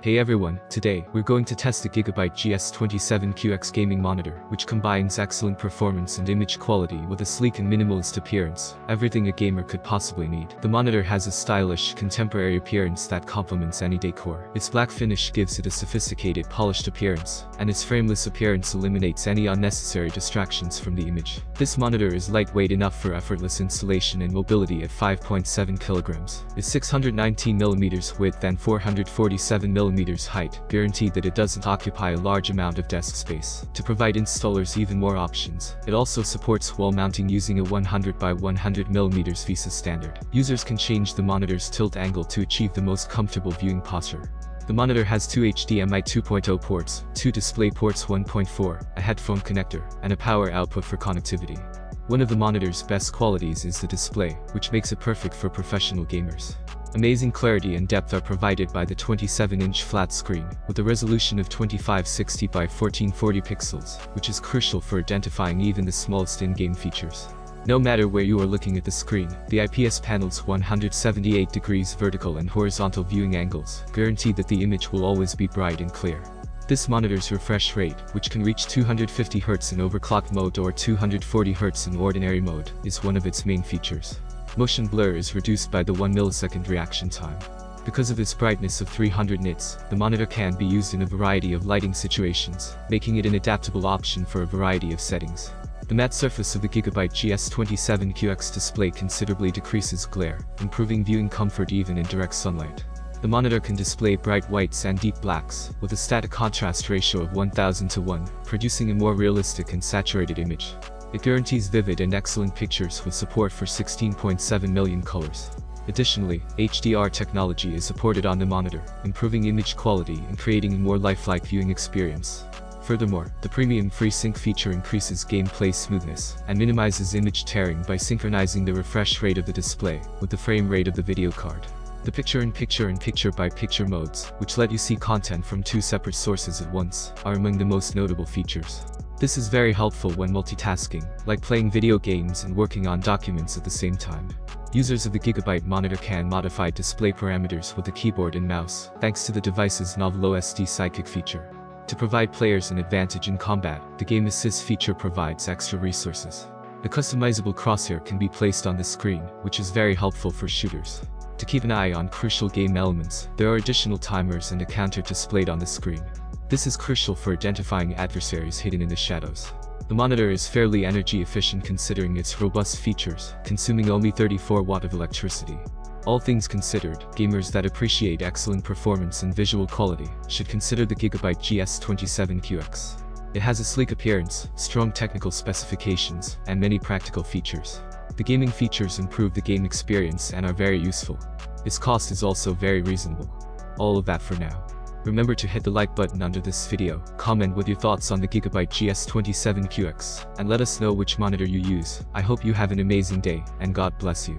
Hey everyone, today, we're going to test the Gigabyte GS27Q X gaming monitor, which combines excellent performance and image quality with a sleek and minimalist appearance, everything a gamer could possibly need. The monitor has a stylish, contemporary appearance that complements any decor. Its black finish gives it a sophisticated, polished appearance, and its frameless appearance eliminates any unnecessary distractions from the image. This monitor is lightweight enough for effortless installation and mobility at 5.7 kilograms, is 619mm width and 447mm height, guaranteed that it doesn't occupy a large amount of desk space. To provide installers even more options, it also supports wall mounting using a 100 by 100mm VESA standard. Users can change the monitor's tilt angle to achieve the most comfortable viewing posture. The monitor has two HDMI 2.0 ports, two display ports 1.4, a headphone connector, and a power output for connectivity. One of the monitor's best qualities is the display, which makes it perfect for professional gamers. Amazing clarity and depth are provided by the 27-inch flat screen, with a resolution of 2560 by 1440 pixels, which is crucial for identifying even the smallest in-game features. No matter where you are looking at the screen, the IPS panel's 178 degrees vertical and horizontal viewing angles guarantee that the image will always be bright and clear. This monitor's refresh rate, which can reach 250 Hz in overclock mode or 240 Hz in ordinary mode, is one of its main features. Motion blur is reduced by the 1 millisecond reaction time. Because of its brightness of 300 nits, the monitor can be used in a variety of lighting situations, making it an adaptable option for a variety of settings. The matte surface of the Gigabyte GS27Q X display considerably decreases glare, improving viewing comfort even in direct sunlight. The monitor can display bright whites and deep blacks, with a static contrast ratio of 1000:1, producing a more realistic and saturated image. It guarantees vivid and excellent pictures with support for 16.7 million colors. Additionally, HDR technology is supported on the monitor, improving image quality and creating a more lifelike viewing experience. Furthermore, the premium FreeSync feature increases gameplay smoothness and minimizes image tearing by synchronizing the refresh rate of the display with the frame rate of the video card. The picture-in-picture and picture-by-picture modes, which let you see content from two separate sources at once, are among the most notable features. This is very helpful when multitasking, like playing video games and working on documents at the same time. Users of the Gigabyte monitor can modify display parameters with the keyboard and mouse, thanks to the device's novel OSD Sidekick feature. To provide players an advantage in combat, the Game Assist feature provides extra resources. The customizable crosshair can be placed on the screen, which is very helpful for shooters. To keep an eye on crucial game elements, there are additional timers and a counter displayed on the screen. This is crucial for identifying adversaries hidden in the shadows. The monitor is fairly energy efficient considering its robust features, consuming only 34 watts of electricity. All things considered, gamers that appreciate excellent performance and visual quality should consider the Gigabyte GS27Q X. It has a sleek appearance, strong technical specifications, and many practical features. The gaming features improve the game experience and are very useful. Its cost is also very reasonable. All of that for now. Remember to hit the like button under this video, comment with your thoughts on the Gigabyte GS27Q X, and let us know which monitor you use. I hope you have an amazing day, and God bless you.